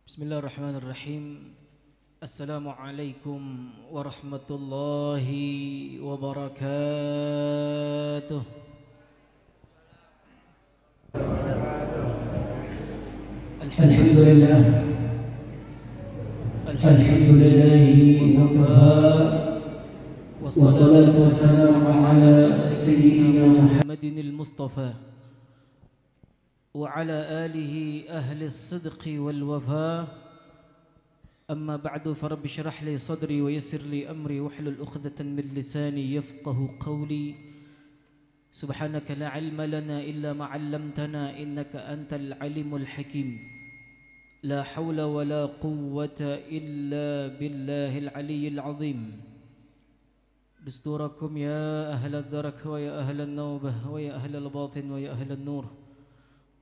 Bismillahirrahmanirrahim. Assalamualaikum warahmatullahi wabarakatuh. Alhamdulillah. Alhamdulillahi wa kafa. Wassalatu wassalamu ala sayyidina Muhammadin al-Mustafa وعلى آله أهل الصدق والوفاء أما بعد فرب اشرح لي صدري ويسر لي أمري واحلل عقدة من لساني يفقه قولي سبحانك لا علم لنا إلا ما علمتنا إنك أنت العليم الحكيم لا حول ولا قوة إلا بالله العلي العظيم دستوركم يا أهل الدرك ويا أهل النوبة ويا أهل الباطن ويا أهل النور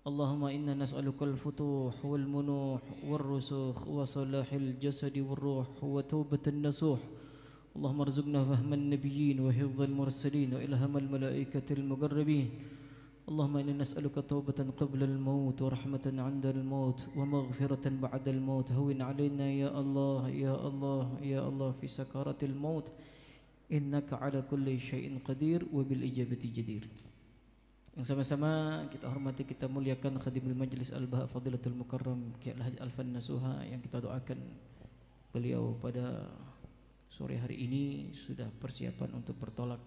اللهم إنا نسألك الفتوح والمنوح والرسوخ وصلاح الجسد والروح وتوبة النصوح اللهم ارزقنا فهم النبيين وحفظ المرسلين وإلهام الملائكة المقربين اللهم إنا نسألك توبة قبل الموت ورحمة عند الموت ومغفرة بعد الموت هون علينا يا الله يا الله يا الله في سكرات الموت إنك على كل شيء قدير وبالإجابة جدير. Yang sama-sama kita hormati, kita muliakan Khadimul Majlis Al-Baha Fadilatul Mukarram Kiai Al-Hajj Alfan Nasuha, yang kita doakan beliau pada sore hari ini sudah persiapan untuk bertolak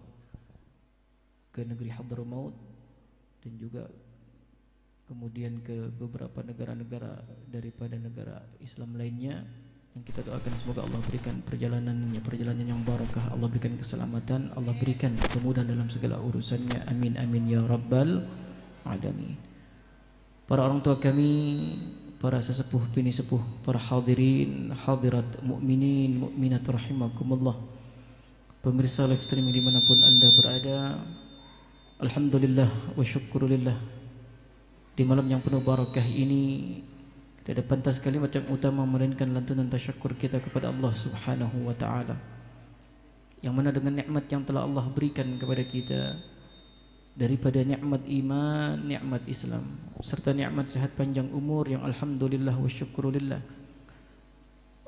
ke negeri Hadramaut dan juga kemudian ke beberapa negara-negara daripada negara Islam lainnya, yang kita doakan semoga Allah berikan perjalanan yang barakah, Allah berikan keselamatan, Allah berikan kemudahan dalam segala urusannya, amin amin ya rabbal alamin. Para orang tua kami, para sesepuh bini sepuh, para hadirin hadirat mukminin mukminat rahimakumullah, pemirsa live streaming dimanapun anda berada, alhamdulillah wa syukurillah, di malam yang penuh barakah ini tidak ada pantas kalimat yang utama melainkan lantunan tasyakur kita kepada Allah Subhanahu wa taala, yang mana dengan nikmat yang telah Allah berikan kepada kita daripada nikmat iman, nikmat Islam serta nikmat sehat panjang umur yang alhamdulillah wa syukurillah,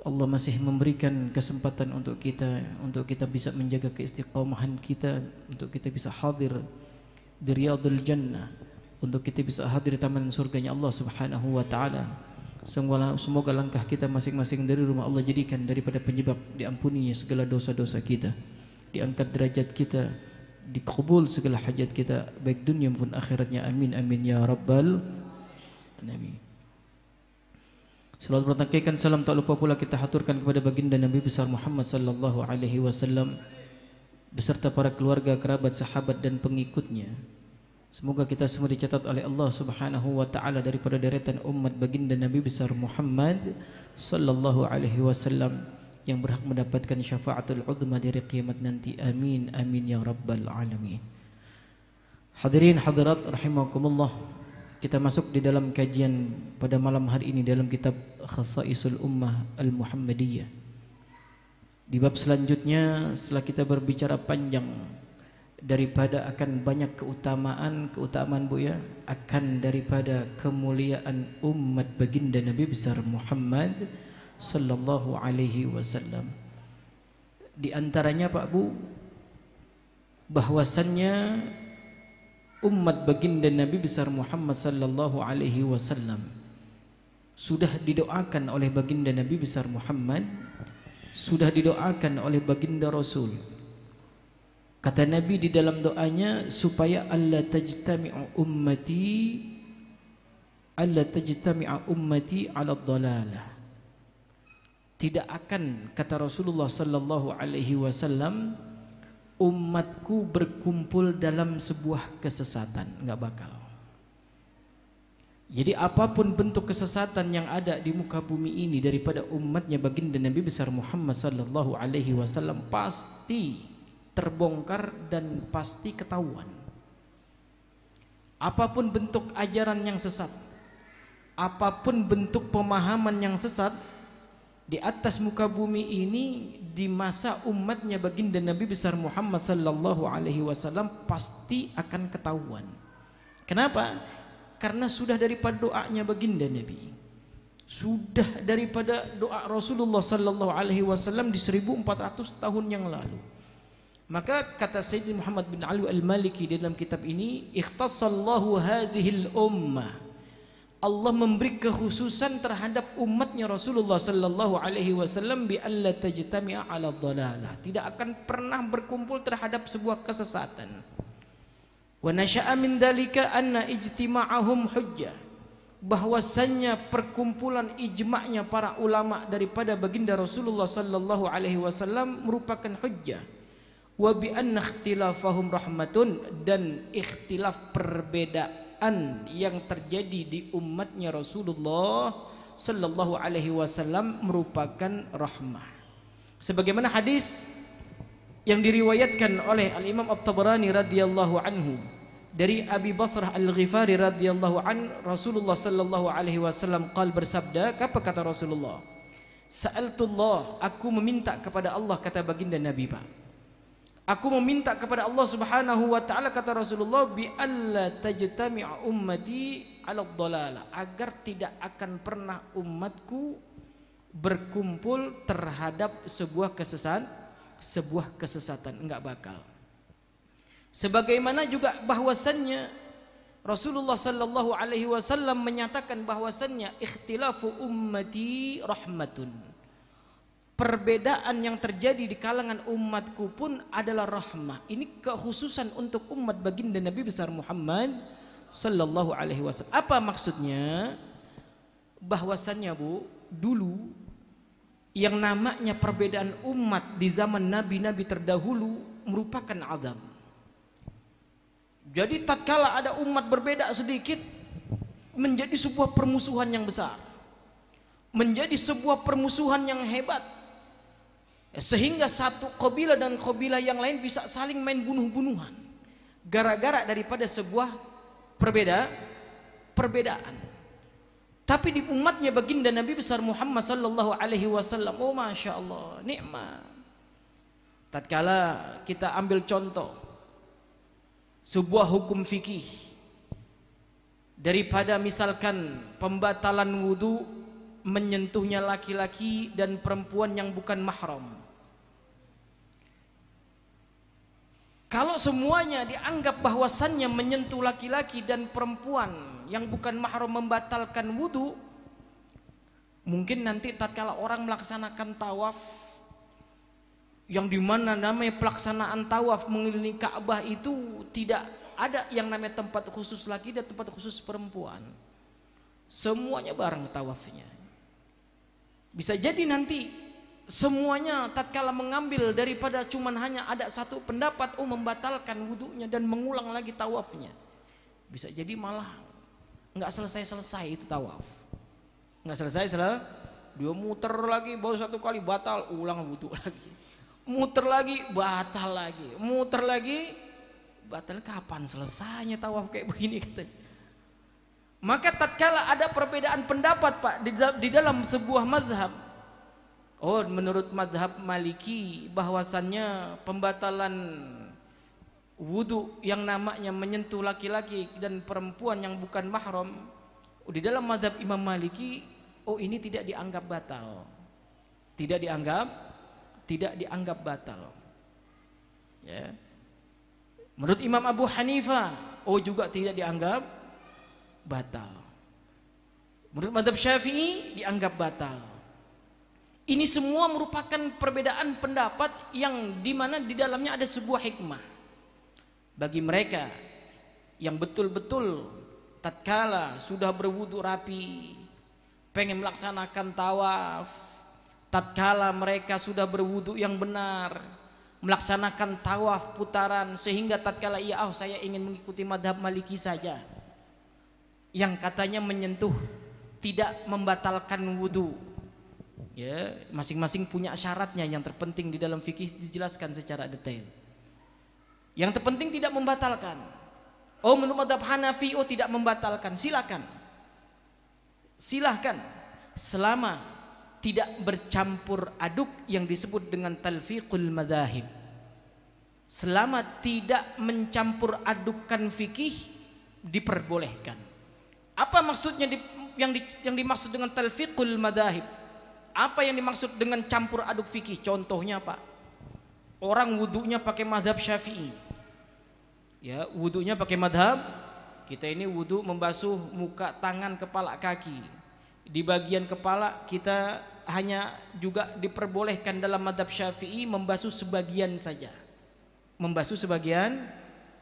Allah masih memberikan kesempatan untuk kita bisa menjaga keistiqomahan kita, untuk kita bisa hadir di riyadul jannah, untuk kita bisa hadir di taman surganya Allah Subhanahu wa taala. Semoga langkah kita masing-masing dari rumah Allah jadikan daripada penyebab diampuninya segala dosa-dosa kita, diangkat derajat kita, dikabul segala hajat kita baik dunia maupun akhiratnya, amin amin ya rabbal alamin. Salawat bertangkaikan salam tak lupa pula kita haturkan kepada baginda Nabi besar Muhammad sallallahu alaihi wasallam beserta para keluarga, kerabat, sahabat dan pengikutnya. Semoga kita semua dicatat oleh Allah Subhanahu wa taala daripada deretan umat baginda Nabi besar Muhammad sallallahu alaihi wasallam yang berhak mendapatkan syafaatul uzma dari kiamat nanti, amin amin ya rabbal alamin. Hadirin hadirat rahimakumullah, kita masuk di dalam kajian pada malam hari ini dalam kitab Khasaisul Ummah Al-Muhammadiyah. Di bab selanjutnya setelah kita berbicara panjang daripada akan banyak keutamaan Bu ya, akan daripada kemuliaan umat baginda Nabi besar Muhammad sallallahu alaihi wasallam. Di antaranya Pak Bu, bahwasannya umat baginda Nabi besar Muhammad sallallahu alaihi wasallam sudah didoakan oleh baginda Nabi besar Muhammad, sudah didoakan oleh baginda Rasul. Kata Nabi di dalam doanya, supaya alla tajtami'a ummati ala dhalalah. Tidak akan, kata Rasulullah sallallahu alaihi wasallam, umatku berkumpul dalam sebuah kesesatan, enggak bakal. Jadi apapun bentuk kesesatan yang ada di muka bumi ini daripada umatnya baginda Nabi besar Muhammad sallallahu alaihi wasallam pasti terbongkar dan pasti ketahuan. Apapun bentuk ajaran yang sesat, apapun bentuk pemahaman yang sesat di atas muka bumi ini di masa umatnya baginda Nabi besar Muhammad sallallahu alaihi wasallam pasti akan ketahuan. Kenapa? Karena sudah daripada doanya baginda Nabi, sudah daripada doa Rasulullah sallallahu alaihi wasallam di 1400 tahun yang lalu. Maka kata Sayyidina Muhammad bin Ali Al-Maliki dalam kitab ini, ikhtassallahu hadhil ummah, Allah memberi kekhususan terhadap umatnya Rasulullah sallallahu alaihi wasallam bi alla tajtami'a 'ala dhalalah, tidak akan pernah berkumpul terhadap sebuah kesesatan. Wa nasya'a min dzalika anna ijtima'ahum hujjah, bahwasannya perkumpulan ijma'nya para ulama daripada baginda Rasulullah sallallahu alaihi wasallam merupakan hujjah. Wa bi anna ikhtilafahum rahmatun, dan ikhtilaf perbedaan yang terjadi di umatnya Rasulullah sallallahu alaihi wasallam merupakan rahmah. Sebagaimana hadis yang diriwayatkan oleh Al-Imam At-Tabarani radhiyallahu anhu dari Abi Basrah Al-Ghifari radhiyallahu an, Rasulullah sallallahu alaihi wasallam bersabda, apa kata Rasulullah? Sa'altullah, aku meminta kepada Allah, kata baginda Nabi Pak. Aku meminta kepada Allah Subhanahu wa taala, kata Rasulullah, bi alla tajtami'a ummati 'ala dhalalah, agar tidak akan pernah umatku berkumpul terhadap sebuah kesesatan, enggak bakal. Sebagaimana juga bahwasannya Rasulullah sallallahu alaihi wasallam menyatakan bahwasannya ikhtilafu ummati rahmatun, perbedaan yang terjadi di kalangan umatku pun adalah rahmah. Ini kekhususan untuk umat baginda Nabi besar Muhammad sallallahu alaihi wasallam. Apa maksudnya? Bahwasannya dulu yang namanya perbedaan umat di zaman nabi-nabi terdahulu merupakan azab. Jadi tatkala ada umat berbeda sedikit, menjadi sebuah permusuhan yang besar, menjadi sebuah permusuhan yang hebat, sehingga satu kabilah dan kabilah yang lain bisa saling main bunuh-bunuhan gara-gara daripada sebuah perbedaan. Tapi di umatnya baginda Nabi besar Muhammad sallallahu alaihi wasallam, oh masya Allah, nikmat. Tatkala kita ambil contoh sebuah hukum fikih, daripada misalkan pembatalan wudu menyentuhnya laki-laki dan perempuan yang bukan mahram. Kalau semuanya dianggap bahwasannya menyentuh laki-laki dan perempuan yang bukan mahram membatalkan wudu, mungkin nanti tatkala orang melaksanakan tawaf, yang dimana namanya pelaksanaan tawaf mengelilingi Ka'bah itu tidak ada yang namanya tempat khusus laki dan tempat khusus perempuan, semuanya bareng tawafnya. Bisa jadi nanti semuanya tatkala mengambil daripada cuman hanya ada satu pendapat, membatalkan wudunya dan mengulang lagi tawafnya, bisa jadi malah nggak selesai itu tawaf, nggak selesai, dia muter lagi, baru satu kali batal, ulang wudu lagi, muter lagi batal lagi, muter lagi batal. Kapan selesainya tawaf kayak begini katanya? Maka tatkala ada perbedaan pendapat Pak di dalam sebuah mazhab, menurut mazhab Maliki bahwasannya pembatalan wudu yang namanya menyentuh laki-laki dan perempuan yang bukan mahram, di dalam mazhab Imam Maliki, ini tidak dianggap batal, tidak dianggap batal. Ya. Menurut Imam Abu Hanifah, juga tidak dianggap batal. Menurut mazhab Syafi'i dianggap batal. Ini semua merupakan perbedaan pendapat yang dimana di dalamnya ada sebuah hikmah bagi mereka yang betul-betul tatkala sudah berwudu rapi, pengen melaksanakan tawaf, tatkala mereka sudah berwudu yang benar, melaksanakan tawaf putaran, sehingga tatkala saya ingin mengikuti madhab Maliki saja yang katanya menyentuh tidak membatalkan wudu. Ya, masing-masing punya syaratnya, yang terpenting di dalam fikih dijelaskan secara detail. Yang terpenting tidak membatalkan. Menurut madhab Hanafi tidak membatalkan, silahkan selama tidak bercampur aduk yang disebut dengan talfiqul madzahib. Selama tidak mencampur adukkan fikih diperbolehkan. Apa maksudnya yang dimaksud dengan talfiqul madahib? Apa yang dimaksud dengan campur aduk fikih? Contohnya Pak, orang wudunya pakai madhab Syafi'i, ya wudunya pakai madhab. Kita ini wudu membasuh muka, tangan, kepala, kaki. Di bagian kepala kita hanya juga diperbolehkan dalam madhab Syafi'i membasuh sebagian saja, membasuh sebagian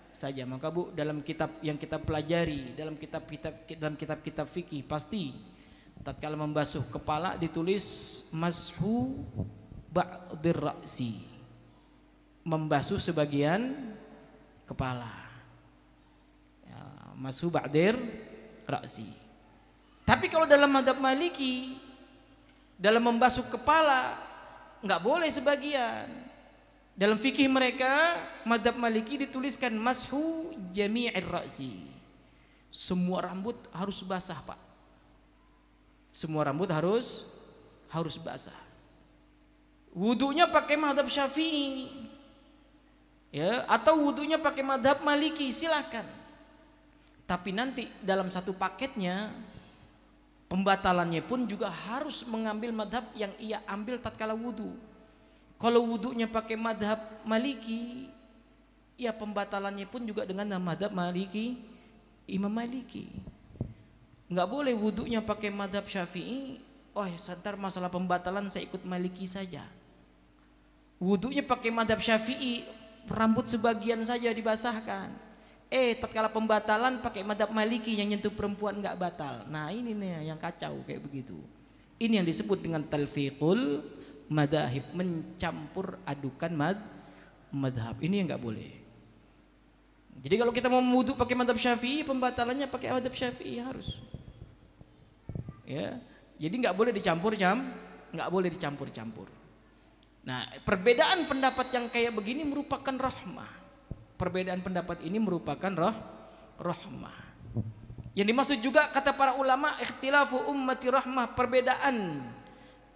saja. Maka Bu, dalam kitab yang kita pelajari, dalam kitab-kitab fikih, pasti tatkala membasuh kepala ditulis mashu ba'dir ra'si, membasuh sebagian kepala, ya, mashu ba'dir ra'si. Tapi kalau dalam mazhab Maliki, dalam membasuh kepala nggak boleh sebagian. Dalam fikih mereka mazhab Maliki dituliskan mashu jami'ir ra'si, semua rambut harus basah Pak. Semua rambut harus basah. Wudunya pakai madhab Syafi'i, ya, atau wudunya pakai madhab Maliki, silakan. Tapi nanti dalam satu paketnya pembatalannya pun juga harus mengambil madhab yang ia ambil tatkala wudu. Kalau wudunya pakai madhab Maliki, ya pembatalannya pun juga dengan madhab Maliki, Imam Maliki. Nggak boleh wudunya pakai madhab Syafi'i, oh santar masalah pembatalan saya ikut Maliki saja. Wudunya pakai madhab Syafi'i, rambut sebagian saja dibasahkan. Tatkala pembatalan pakai madhab Maliki, yang nyentuh perempuan nggak batal. Nah ini nih yang kacau kayak begitu. Ini yang disebut dengan talfiqul madahib, mencampur adukan madhab. Ini yang nggak boleh. Jadi kalau kita mau wudu pakai madhab Syafi'i, pembatalannya pakai madhab Syafi'i harus. Ya, jadi nggak boleh dicampur-campur. Nah, perbedaan pendapat yang kayak begini merupakan rahmah. Perbedaan pendapat ini merupakan rahmah. Yang dimaksud juga kata para ulama, ikhtilafu ummati rahmah, perbedaan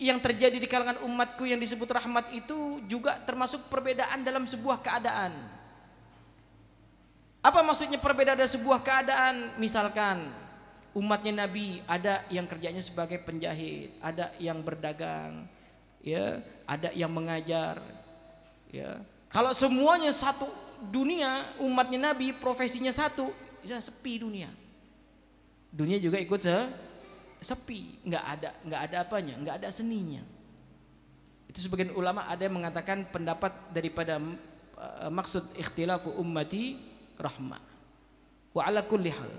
yang terjadi di kalangan umatku yang disebut rahmat itu juga termasuk perbedaan dalam sebuah keadaan. Apa maksudnya perbedaan dalam sebuah keadaan? Misalkan umatnya Nabi ada yang kerjanya sebagai penjahit, ada yang berdagang, ya, ada yang mengajar, ya. Kalau semuanya satu dunia, umatnya Nabi profesinya satu, bisa sepi dunia. Dunia juga ikut sepi, nggak ada apanya, nggak ada seninya. Itu sebagian ulama ada yang mengatakan pendapat daripada maksud ikhtilafu ummati rahmah. Wa ala kulli hal,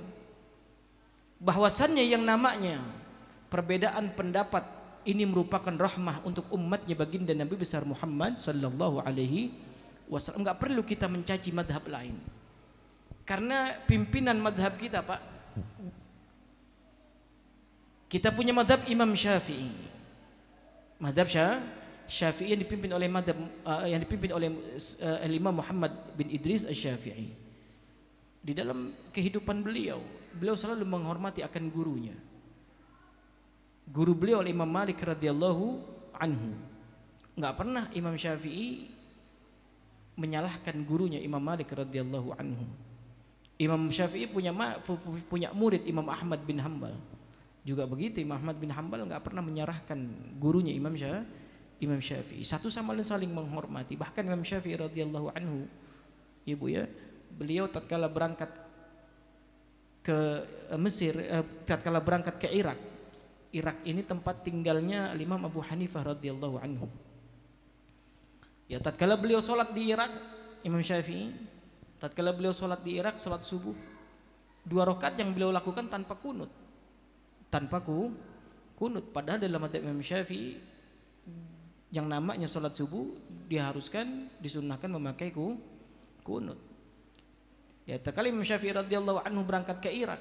bahwasannya yang namanya perbedaan pendapat ini merupakan rahmah untuk umatnya baginda Nabi besar Muhammad sallallahu alaihi wasallam. Enggak perlu kita mencaci madhab lain, karena pimpinan madhab kita Pak, kita punya madhab Imam Syafi'i. Madhab Syafi'i yang dipimpin oleh Imam Muhammad bin Idris Asy-Syafi'i. Di dalam kehidupan beliau selalu menghormati akan gurunya. Guru beliau Imam Malik radhiyallahu anhu. Enggak pernah Imam Syafi'i menyalahkan gurunya Imam Malik radhiyallahu anhu. Imam Syafi'i punya murid Imam Ahmad bin Hanbal. Juga begitu, Imam Ahmad bin Hanbal enggak pernah menyalahkan gurunya Imam Syafi'i. Satu sama lain saling menghormati. Bahkan Imam Syafi'i radhiyallahu anhu, Ibu ya, beliau tatkala berangkat ke Mesir, tatkala berangkat ke Irak ini tempat tinggalnya Imam Abu Hanifah radhiyallahu anhu. Ya, tatkala beliau sholat di Irak, Imam Syafi'i, tatkala beliau sholat di Irak, sholat subuh, 2 rakaat yang beliau lakukan tanpa kunut, padahal dalam madhab Imam Syafi'i yang namanya sholat subuh diharuskan, disunnahkan memakai kunut. Ya, tatkala Imam Syafi'i radhiyallahu anhu berangkat ke Irak,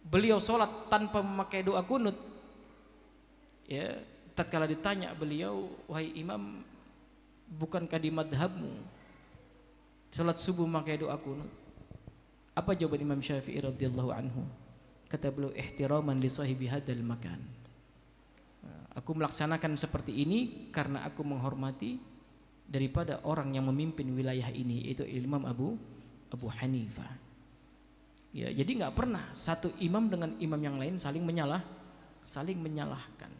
beliau sholat tanpa memakai doa kunut. Ya, tatkala ditanya beliau, wahai Imam, bukankah di madhabmu sholat subuh memakai doa kunut? Apa jawaban Imam Syafi'i radhiyallahu anhu? Kata beliau, ihtiraman li sahibi hadzal makan. Aku melaksanakan seperti ini karena aku menghormati daripada orang yang memimpin wilayah ini, yaitu Imam Abu Hanifah. Ya, jadi nggak pernah satu imam dengan imam yang lain saling menyalahkan.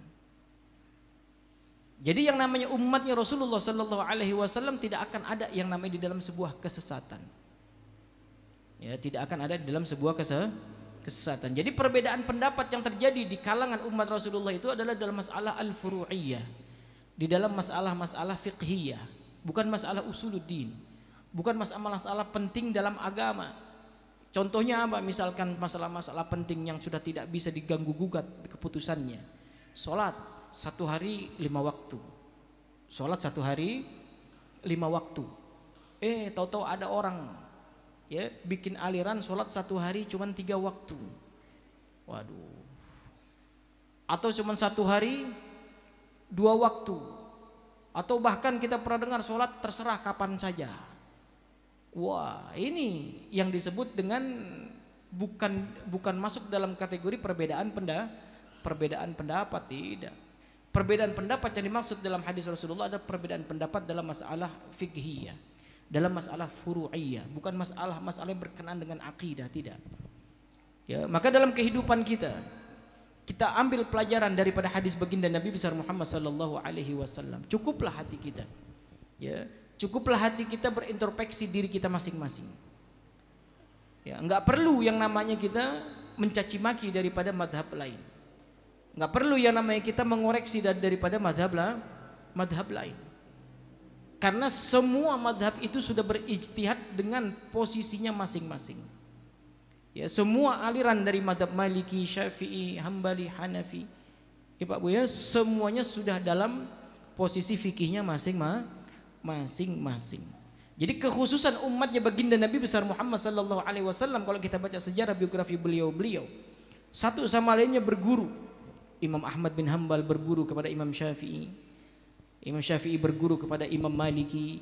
Jadi yang namanya umatnya Rasulullah Sallallahu Alaihi Wasallam tidak akan ada yang namanya di dalam sebuah kesesatan. Ya, tidak akan ada di dalam sebuah kesesatan. Jadi perbedaan pendapat yang terjadi di kalangan umat Rasulullah itu adalah dalam masalah al-furu'iyah, di dalam masalah-masalah fiqhiyah, bukan masalah usuluddin, bukan masalah-masalah penting dalam agama. Contohnya apa? Misalkan masalah-masalah penting yang sudah tidak bisa diganggu gugat keputusannya. Sholat 1 hari 5 waktu. Sholat 1 hari 5 waktu. Tahu-tahu ada orang ya bikin aliran sholat 1 hari cuma 3 waktu. Waduh. Atau cuma 1 hari 2 waktu. Atau bahkan kita pernah dengar sholat terserah kapan saja. Wah, ini yang disebut dengan bukan masuk dalam kategori perbedaan pendapat, tidak. Perbedaan pendapat yang dimaksud dalam hadis Rasulullah adalah perbedaan pendapat dalam masalah fiqhiyah, dalam masalah furu'iyah, bukan masalah yang berkenaan dengan akidah, tidak. Ya, maka dalam kehidupan kita ambil pelajaran daripada hadis baginda Nabi besar Muhammad sallallahu alaihi wasallam. Cukuplah hati kita. Ya, cukuplah hati kita berintrospeksi diri kita masing-masing. Ya, enggak perlu yang namanya kita mencaci maki daripada madhab lain. Enggak perlu yang namanya kita mengoreksi daripada madhab lain. Karena semua madhab itu sudah berijtihad dengan posisinya masing-masing. Ya, semua aliran dari madhab Maliki, Syafi'i, Hambali, Hanafi, ya Pak Bu ya, semuanya sudah dalam posisi fikihnya masing-masing. Jadi kekhususan umatnya baginda Nabi besar Muhammad sallallahu alaihi wasallam, kalau kita baca sejarah biografi beliau satu sama lainnya berguru. Imam Ahmad bin Hambal berguru kepada Imam Syafi'i. Imam Syafi'i berguru kepada Imam Maliki.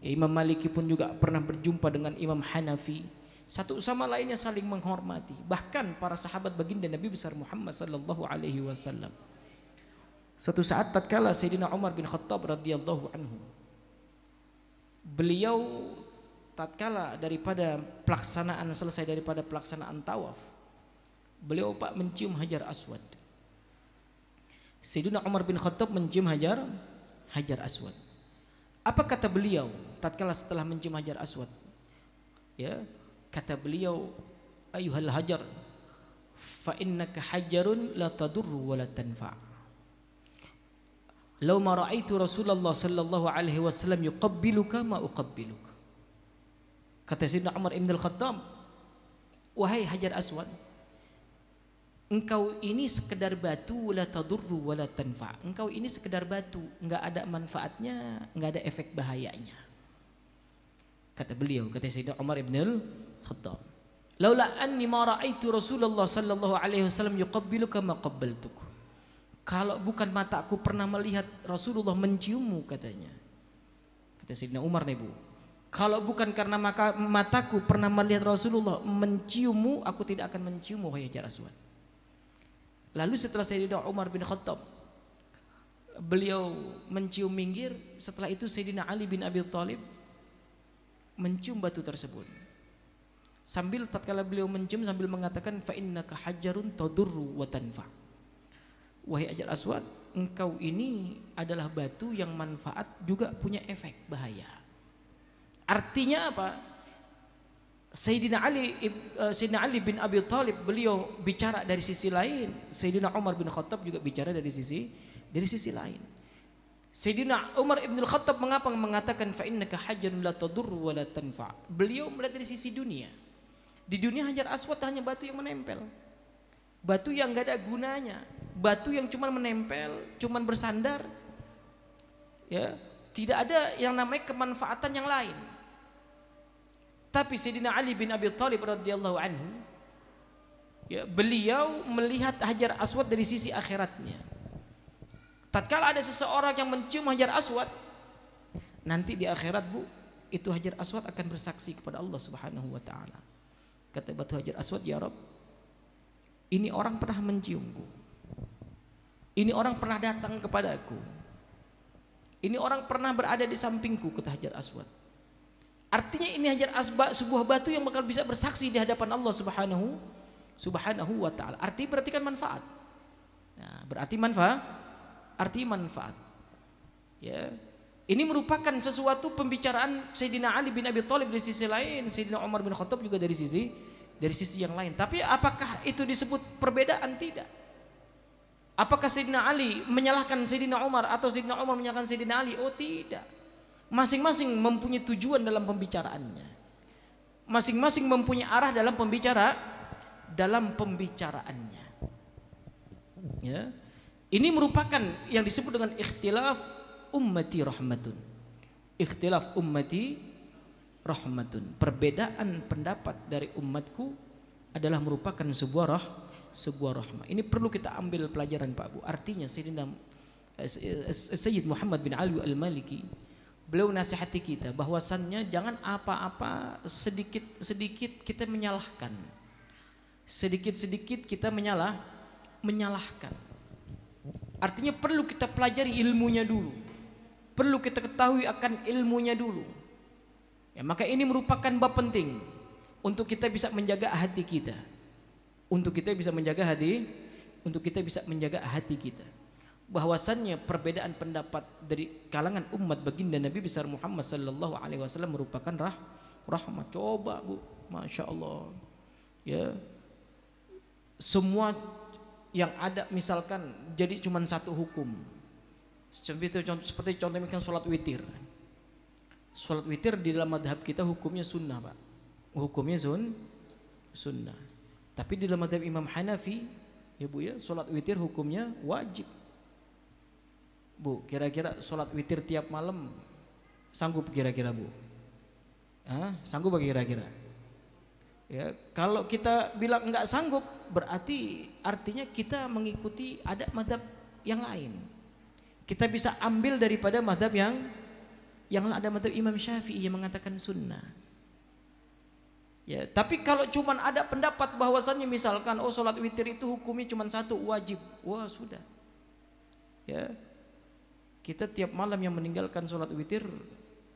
Imam Maliki pun juga pernah berjumpa dengan Imam Hanafi. Satu sama lainnya saling menghormati. Bahkan para sahabat baginda Nabi besar Muhammad sallallahu alaihi wasallam. Suatu saat tatkala Sayyidina Umar bin Khattab radhiyallahu anhu, beliau tatkala selesai daripada pelaksanaan tawaf, beliau Pak mencium Hajar Aswad. Sayyidina Umar bin Khattab mencium Hajar Aswad. Apa kata beliau tatkala setelah mencium Hajar Aswad? Ya, kata beliau, ayuhal hajar, fa innaka hajarun la tadurru wa la tanfa'. Lau ma ra'aitu Rasulullah sallallahu alaihi wasallam yuqabbiluka ma uqabbiluka. Kata Sayyidina Umar bin Al-Khattab, wahai Hajar Aswad, engkau ini sekedar batu, la tadurru wa la tanfa'. Engkau ini sekedar batu, enggak ada manfaatnya, enggak ada efek bahayanya. Kata beliau, kata Sayyidina Umar bin Al-Khattab, laula anni ma ra'aitu Rasulullah sallallahu alaihi wasallam yuqabbiluka ma qabbaltuk. Kalau bukan mataku pernah melihat Rasulullah menciummu, katanya. Kata Sayyidina Umar nih Bu, kalau bukan karena mataku pernah melihat Rasulullah menciummu, aku tidak akan menciummu wahai Hajar Aswad. Lalu setelah Sayyidina Umar bin Khattab beliau mencium minggir, setelah itu Sayyidina Ali bin Abi Thalib mencium batu tersebut. Sambil tatkala beliau mencium sambil mengatakan fa innaka hajarun tadurru wa tanfa'. Wahai Hajar Aswad, engkau ini adalah batu yang manfaat juga punya efek bahaya. Artinya apa? Sayyidina Ali bin Abi Thalib beliau bicara dari sisi lain, Sayyidina Umar bin Khattab juga bicara dari sisi lain. Sayyidina Umar bin Khattab mengapa mengatakan fa innaka hajarun la tadurru wa la tanfa'? Beliau melihat dari sisi dunia. Di dunia Hajar Aswad hanya batu yang menempel. Batu yang enggak ada gunanya, batu yang cuma menempel, cuma bersandar. Ya, tidak ada yang namanya kemanfaatan yang lain. Tapi Sayyidina Ali bin Abi Thalib radhiyallahu anhu, ya, beliau melihat Hajar Aswad dari sisi akhiratnya. Tatkala ada seseorang yang mencium Hajar Aswad, nanti di akhirat Bu, itu Hajar Aswad akan bersaksi kepada Allah Subhanahu wa taala. Kata batu Hajar Aswad, ya Rabb, ini orang pernah menciumku. Ini orang pernah datang kepadaku. Ini orang pernah berada di sampingku, kata Hajar Aswad. Artinya ini hajar asbab, sebuah batu yang bakal bisa bersaksi di hadapan Allah Subhanahu wa taala. Berarti kan manfaat. Nah, berarti manfaat. Ya. Ini merupakan sesuatu pembicaraan Sayyidina Ali bin Abi Thalib di sisi lain, Sayyidina Umar bin Khattab juga dari sisi yang lain. Tapi apakah itu disebut perbedaan? Tidak. Apakah Sayyidina Ali menyalahkan Sayyidina Umar atau Sayyidina Umar menyalahkan Sayyidina Ali? Oh tidak. Masing-masing mempunyai tujuan dalam pembicaraannya. Masing-masing mempunyai arah dalam pembicaraannya. Ya. Ini merupakan yang disebut dengan ikhtilaf ummati rahmatun. Ikhtilaf ummati rahmatun. Perbedaan pendapat dari umatku adalah merupakan sebuah rahmah. Ini perlu kita ambil pelajaran Pak Bu. Artinya Sayyid Muhammad bin Ali Al-Maliki, beliau nasihati kita bahwasannya jangan apa-apa sedikit-sedikit kita menyalahkan. Sedikit-sedikit kita menyalahkan. Artinya perlu kita pelajari ilmunya dulu. Perlu kita ketahui akan ilmunya dulu. Ya, maka ini merupakan bab penting untuk kita bisa menjaga hati kita. Untuk kita bisa menjaga hati kita. Bahwasannya perbedaan pendapat dari kalangan umat baginda Nabi besar Muhammad sallallahu alaihi wasallam merupakan rahmat. Coba Bu, Masya Allah. Ya. Semua yang ada misalkan jadi cuma satu hukum. Seperti contoh misalkan sholat witir. Sholat witir di dalam madhab kita hukumnya sunnah Pak. Hukumnya sunnah. Tapi di dalam madhab Imam Hanafi ya Bu ya, sholat witir hukumnya wajib. Bu, kira-kira sholat witir tiap malam sanggup kira-kira Bu? Sanggup bagi kira-kira? Ya, kalau kita bilang enggak sanggup, berarti artinya kita mengikuti ada madhab yang lain. Kita bisa ambil daripada madhab yang ada madhab Imam Syafi'i yang mengatakan sunnah. Ya, tapi kalau cuman ada pendapat bahwasannya misalkan sholat witir itu hukumnya cuman satu, wajib. Wah sudah. Ya, kita tiap malam yang meninggalkan sholat witir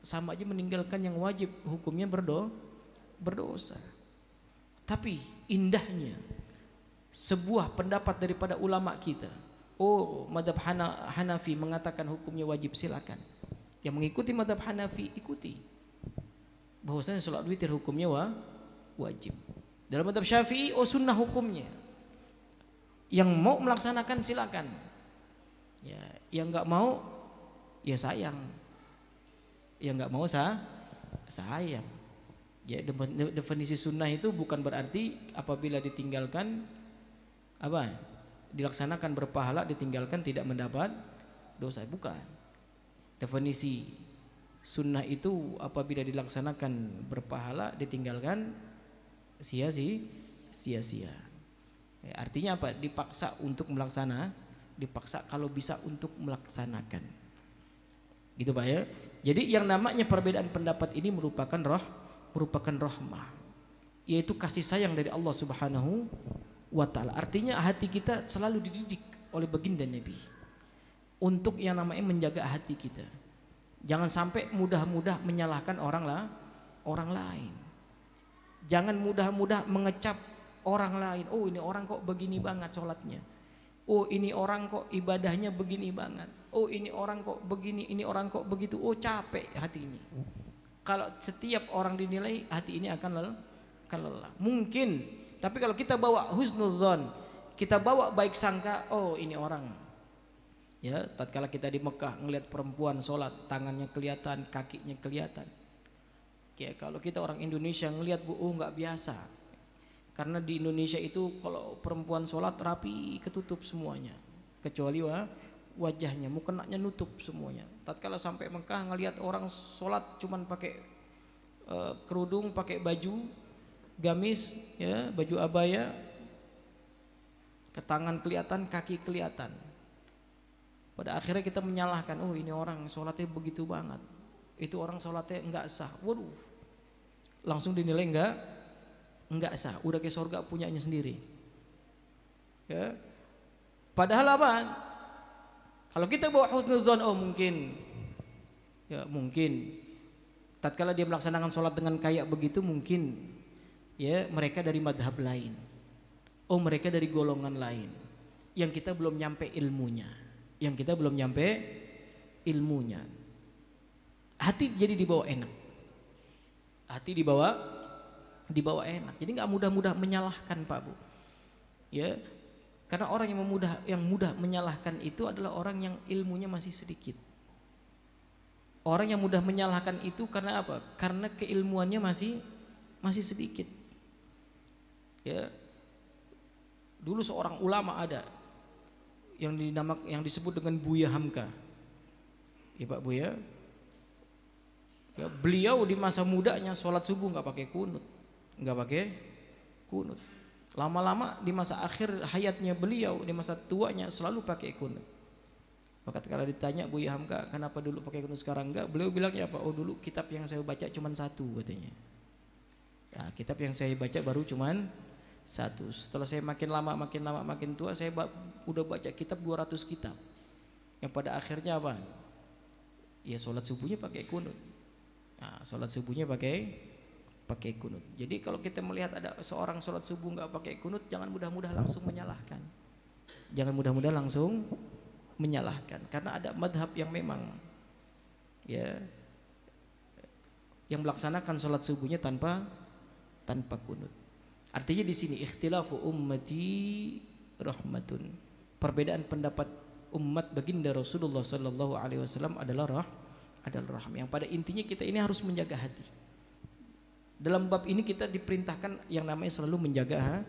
sama aja meninggalkan yang wajib, hukumnya berdosa. Tapi indahnya sebuah pendapat daripada ulama kita. Madhab Hanafi mengatakan hukumnya wajib, silakan. Yang mengikuti madhab Hanafi ikuti. Bahwasanya sholat witir hukumnya wajib. Dalam madhab Syafi'i sunnah hukumnya. Yang mau melaksanakan silakan. Ya, yang enggak mau ya sayang. Yang enggak mau sayang. Ya, definisi sunnah itu bukan berarti apabila ditinggalkan dilaksanakan berpahala, ditinggalkan tidak mendapat dosa, bukan. Definisi sunnah itu apabila dilaksanakan berpahala, ditinggalkan sia-sia. Ya, artinya apa? Dipaksa untuk dipaksa kalau bisa untuk melaksanakan. Gitu Pak ya. Jadi yang namanya perbedaan pendapat ini merupakan rahmah, yaitu kasih sayang dari Allah Subhanahu wa ta'ala. Artinya hati kita selalu dididik oleh baginda Nabi untuk yang namanya menjaga hati kita. Jangan sampai mudah-mudah menyalahkan orang lain. Jangan mudah-mudah mengecap orang lain. Ini orang kok begini banget sholatnya. Ini orang kok ibadahnya begini banget. Ini orang kok begini, ini orang kok begitu. Capek hati ini. Kalau setiap orang dinilai, hati ini akan lelah. Mungkin. Tapi kalau kita bawa husnudzon, kita bawa baik sangka, ini orang. Ya, tatkala kita di Mekah ngelihat perempuan sholat, tangannya kelihatan, kakinya kelihatan. Ya, kalau kita orang Indonesia ngelihat Bu, nggak biasa. Karena di Indonesia itu kalau perempuan sholat rapi, ketutup semuanya, kecuali wajahnya, mukenanya nutup semuanya. Tatkala sampai Mekah ngelihat orang sholat cuman pakai kerudung, pakai baju gamis, ya, baju abaya, ke tangan kelihatan, kaki kelihatan. Pada akhirnya kita menyalahkan, ini orang sholatnya begitu banget, itu orang sholatnya enggak sah. Waduh, langsung dinilai enggak sah, udah ke surga punyanya sendiri. Ya, padahal apa? Kalau kita bawa husnudzon, mungkin, ya mungkin tatkala dia melaksanakan sholat dengan kayak begitu, mungkin ya mereka dari madhab lain, oh mereka dari golongan lain yang kita belum nyampe ilmunya, hati jadi dibawa enak, dibawa enak, jadi nggak mudah-mudah menyalahkan Pak Bu, ya karena orang yang mudah menyalahkan itu adalah orang yang ilmunya masih sedikit. Orang yang mudah menyalahkan itu karena apa? Karena keilmuannya masih sedikit. Ya. Dulu seorang ulama ada yang disebut dengan Buya Hamka. Ya Pak Buya. Ya, beliau di masa mudanya sholat subuh nggak pakai kunut. Lama-lama di masa akhir hayatnya beliau, di masa tuanya selalu pakai kunut. Maka kalau ditanya Buya Hamka kenapa dulu pakai kunut sekarang enggak, beliau bilangnya apa? Oh dulu kitab yang saya baca cuma satu katanya. Ya, kitab yang saya baca baru cuman satu. Setelah saya makin lama makin tua, saya udah baca kitab 200 kitab. Yang pada akhirnya apa? Ya sholat subuhnya pakai kunut. Nah, sholat subuhnya pakai kunut. Jadi kalau kita melihat ada seorang sholat subuh nggak pakai kunut, jangan mudah-mudah langsung menyalahkan. Karena ada madhab yang memang ya yang melaksanakan sholat subuhnya tanpa kunut. Artinya di sini ikhtilafu ummati rahmatun. Perbedaan pendapat umat baginda Rasulullah sallallahu alaihi wasallam adalah rahmat. Yang pada intinya kita ini harus menjaga hati. Dalam bab ini kita diperintahkan yang namanya selalu menjaga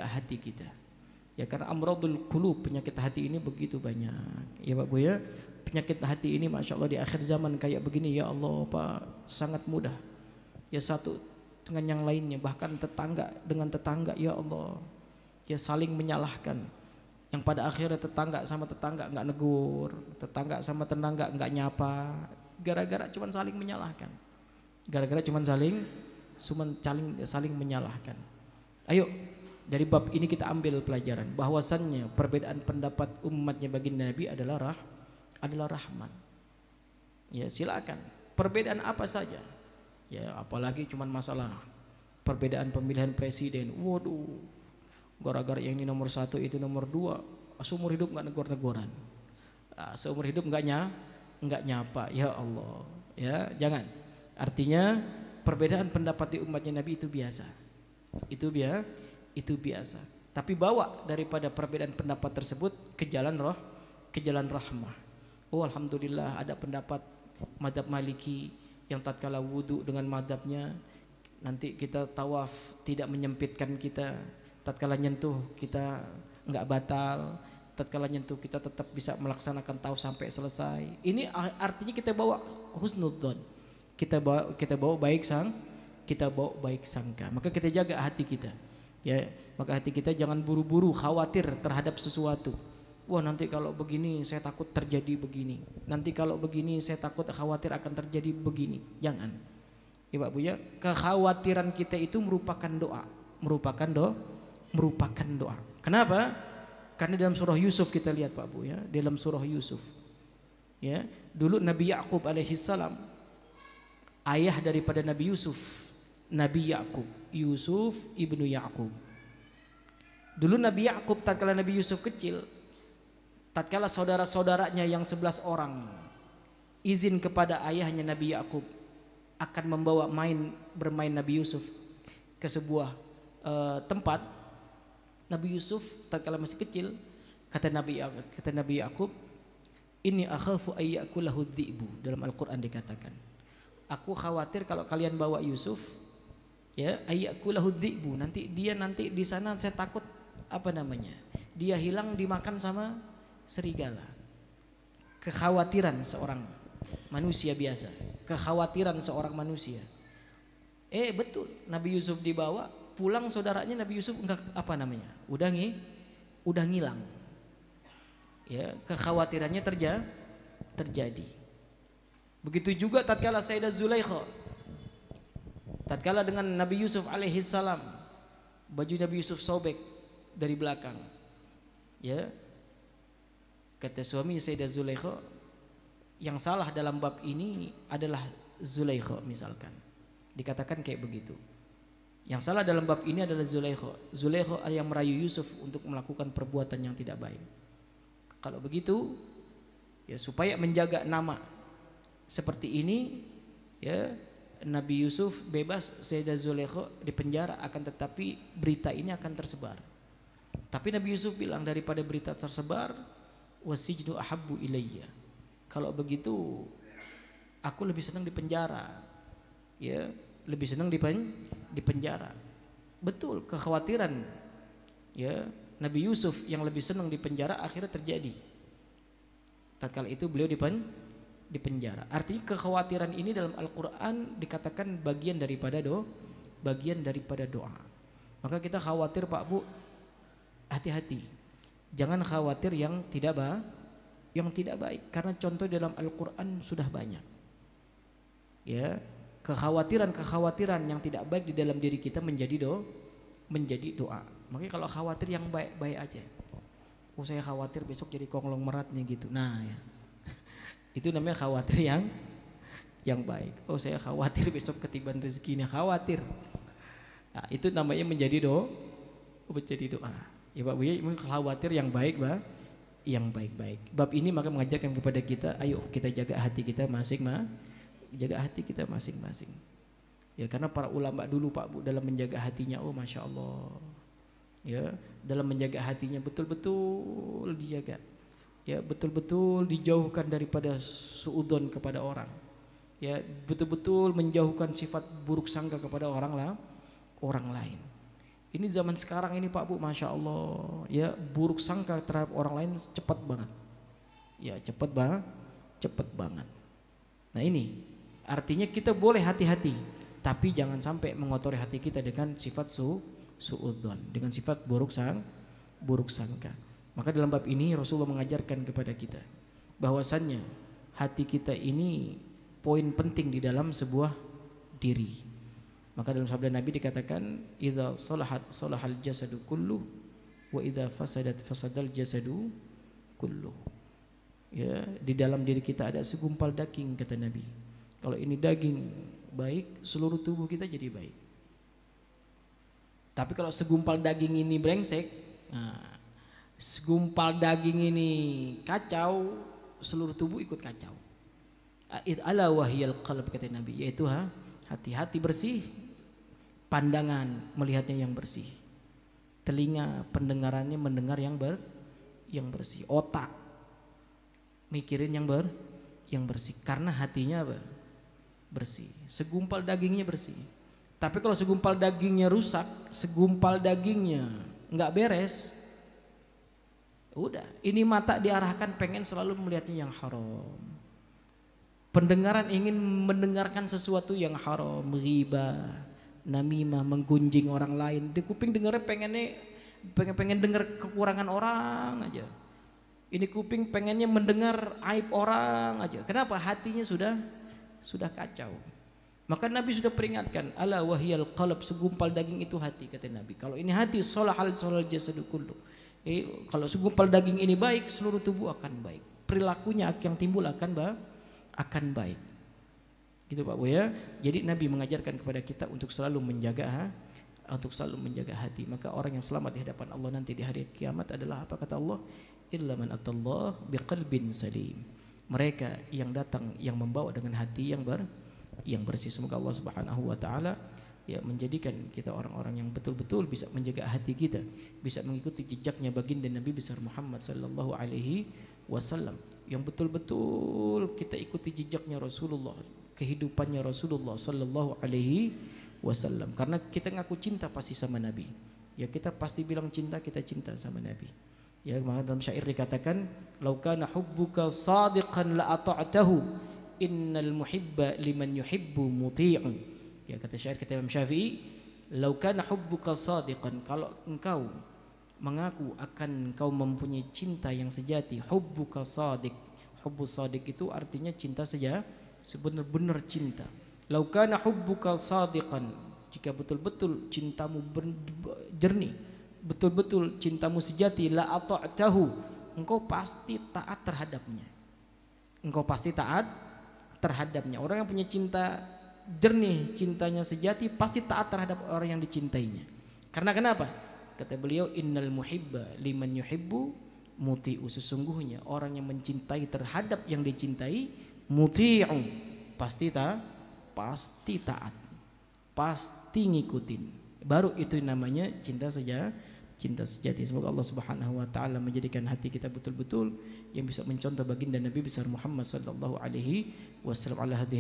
hati kita. Ya karena amradul qulub, penyakit hati ini begitu banyak. Ya Pak Bu ya, penyakit hati ini Masya Allah di akhir zaman kayak begini ya Allah Pak, sangat mudah. Ya satu dengan yang lainnya, bahkan tetangga dengan tetangga ya Allah, ya saling menyalahkan. Yang pada akhirnya tetangga sama tetangga nggak negur, tetangga sama tetangga nggak nyapa, gara-gara cuman saling menyalahkan. Saling menyalahkan. Ayo dari bab ini kita ambil pelajaran bahwasannya perbedaan pendapat umatnya baginda Nabi adalah rahmat. Ya silakan perbedaan apa saja. Ya apalagi cuman masalah perbedaan pemilihan presiden. Waduh, gara-gara yang ini nomor 1 itu nomor 2, seumur hidup nggak negor-negoran, seumur hidup nggak nyapa. Ya Allah, ya jangan. Artinya perbedaan pendapat di umatnya Nabi itu biasa. Itu biasa. Tapi bawa daripada perbedaan pendapat tersebut ke jalan rahmah. Oh alhamdulillah ada pendapat madhab Maliki yang tatkala wudu dengan madhabnya nanti kita tawaf tidak menyempitkan kita, tatkala nyentuh kita enggak batal, tatkala nyentuh kita tetap bisa melaksanakan tawaf sampai selesai. Ini artinya kita bawa husnudzon. Kita bawa baik sangka. Maka kita jaga hati kita. Ya, maka hati kita jangan buru-buru khawatir terhadap sesuatu. Wah, nanti kalau begini saya takut terjadi begini. Nanti kalau begini saya takut khawatir akan terjadi begini. Jangan. Ya Pak Bu ya, kekhawatiran kita itu merupakan doa. Kenapa? Karena dalam surah Yusuf kita lihat Pak Bu ya, dalam surah Yusuf. Ya, dulu Nabi Yakub alaihissalam, ayah daripada Nabi Yusuf, Nabi Yakub, Yusuf ibnu Yakub. Dulu Nabi Yakub tatkala Nabi Yusuf kecil, tatkala saudara-saudaranya yang 11 orang izin kepada ayahnya Nabi Yakub akan membawa bermain Nabi Yusuf ke sebuah tempat, Nabi Yusuf tatkala masih kecil kata Nabi Yakub, ini akhafu ayyakulahu dhi'bu. Dalam Al-Qur'an dikatakan, aku khawatir kalau kalian bawa Yusuf, ya ayyakulahu dhi'bu, nanti di sana saya takut dia hilang dimakan sama serigala. Kekhawatiran seorang manusia biasa, kekhawatiran seorang manusia. Betul, Nabi Yusuf dibawa, pulang saudaranya Nabi Yusuf udah ngilang. Ya, kekhawatirannya terjadi. Begitu juga tatkala Sayyidah Zulaikha, tatkala dengan Nabi Yusuf alaihissalam, baju Nabi Yusuf sobek dari belakang. Ya, kata suami Sayyidah Zulaikha, yang salah dalam bab ini adalah Zulaikha misalkan. Dikatakan kayak begitu. Yang salah dalam bab ini adalah Zulaikha. Zulaikha yang merayu Yusuf untuk melakukan perbuatan yang tidak baik. Kalau begitu, ya supaya menjaga nama seperti ini, ya Nabi Yusuf bebas, Sayyidah Zulaikha di penjara, akan tetapi berita ini akan tersebar. Tapi Nabi Yusuf bilang, daripada berita tersebar, wasijnu ahabbu ilayya. Kalau begitu, aku lebih senang di penjara. Ya, lebih senang di penjara. Betul, kekhawatiran ya Nabi Yusuf yang lebih senang di penjara akhirnya terjadi. Tatkala itu beliau di penjara. Artinya kekhawatiran ini dalam Al-Qur'an dikatakan bagian daripada doa. Maka kita khawatir Pak Bu, hati-hati. Jangan khawatir yang tidak baik, karena contoh dalam Al-Qur'an sudah banyak. Ya, kekhawatiran yang tidak baik di dalam diri kita menjadi doa. Makanya kalau khawatir yang baik-baik aja. Oh, saya khawatir besok jadi konglomerat nih gitu. Nah, ya. Itu namanya khawatir yang baik. Oh, saya khawatir besok ketiban rezekinya, khawatir. Nah, itu namanya menjadi doa. Ya Pak Bu, ya, khawatir yang baik, Pak. Yang baik-baik. Bab ini maka mengajarkan kepada kita, ayo kita jaga hati kita masing-masing. Ya, karena para ulama dulu Pak Bu dalam menjaga hatinya, oh Masya Allah. Ya, dalam menjaga hatinya betul-betul dijaga. Ya, betul-betul dijauhkan daripada suudzon kepada orang. Ya, betul-betul menjauhkan sifat buruk sangka kepada orang lain. Ini zaman sekarang ini Pak Bu, Masya Allah, ya buruk sangka terhadap orang lain cepat banget. Ya, cepat banget. Nah, ini artinya kita boleh hati-hati, tapi jangan sampai mengotori hati kita dengan sifat suudzon, dengan sifat buruk sangka. Maka dalam bab ini Rasulullah mengajarkan kepada kita bahwasannya hati kita ini poin penting di dalam sebuah diri. Maka dalam sabda Nabi dikatakan, idza salahal jasadu kullu wa idza fasadal jasadu kullu. Ya, di dalam diri kita ada segumpal daging, kata Nabi. Kalau ini daging baik, seluruh tubuh kita jadi baik. Tapi kalau segumpal daging ini brengsek, nah, segumpal daging ini kacau, seluruh tubuh ikut kacau. Ala wahyal qalb, kata Nabi, yaitu hati bersih, pandangan melihatnya yang bersih, telinga pendengarannya mendengar yang bersih, otak mikirin yang bersih, karena hatinya bersih, segumpal dagingnya bersih. Tapi kalau segumpal dagingnya rusak, segumpal dagingnya nggak beres, udah, ini mata diarahkan pengen selalu melihatnya yang haram, pendengaran ingin mendengarkan sesuatu yang haram, ghibah, namimah, menggunjing orang lain. Di kuping dengarnya pengen dengar kekurangan orang aja. Ini kuping pengennya mendengar aib orang aja. Kenapa? Hatinya sudah kacau. Maka Nabi sudah peringatkan, ala wahyal qalb, segumpal daging itu hati, kata Nabi. Kalau ini hati, salahal jasadu kullu. Kalau segumpal daging ini baik, seluruh tubuh akan baik. Perilakunya yang timbul akan baik. Gitu Pak Bu ya. Jadi Nabi mengajarkan kepada kita untuk selalu menjaga hati. Maka orang yang selamat di hadapan Allah nanti di hari kiamat adalah apa, kata Allah? Illa man atallah biqalbin salim. Mereka yang datang yang membawa dengan hati yang bersih. Semoga Allah Subhanahu wa taala ya menjadikan kita orang-orang yang betul-betul bisa menjaga hati kita, bisa mengikuti jejaknya baginda Nabi besar Muhammad sallallahu alaihi wasallam, yang betul-betul kita ikuti jejaknya Rasulullah, kehidupannya Rasulullah sallallahu alaihi wasallam. Karena kita ngaku cinta pasti sama Nabi. Ya, kita pasti bilang kita cinta sama Nabi. Ya, maka dalam syair dikatakan, "Lau kana hubbuka shadiqan la ata'tahu, innal muhibba liman yuhibbu muti'un." Ya, kata syair kata Imam Syafi'i, "Lau kana hubbuka shadiqan," kalau engkau mengaku akan engkau mempunyai cinta yang sejati, hubbuka shadiq. Hubbus shadiq itu artinya cinta sebenar-benar cinta. "Lau kana hubbuka shadiqan," jika betul-betul cintamu jernih, betul-betul cintamu sejati, la ata'tahu, engkau pasti taat terhadapnya. Engkau pasti taat terhadapnya. Orang yang punya cinta jernih, cintanya sejati, pasti taat terhadap orang yang dicintainya. Karena kenapa? Kata beliau, innal muhibba liman yuhibbu muti'u. Sesungguhnya orang yang mencintai terhadap yang dicintai, muti'u, pasti taat, pasti ngikutin. Baru itu namanya cinta sejati. Semoga Allah Subhanahu wa taala menjadikan hati kita betul-betul yang bisa mencontoh baginda Nabi besar Muhammad sallallahu alaihi wasallam ala hadhihi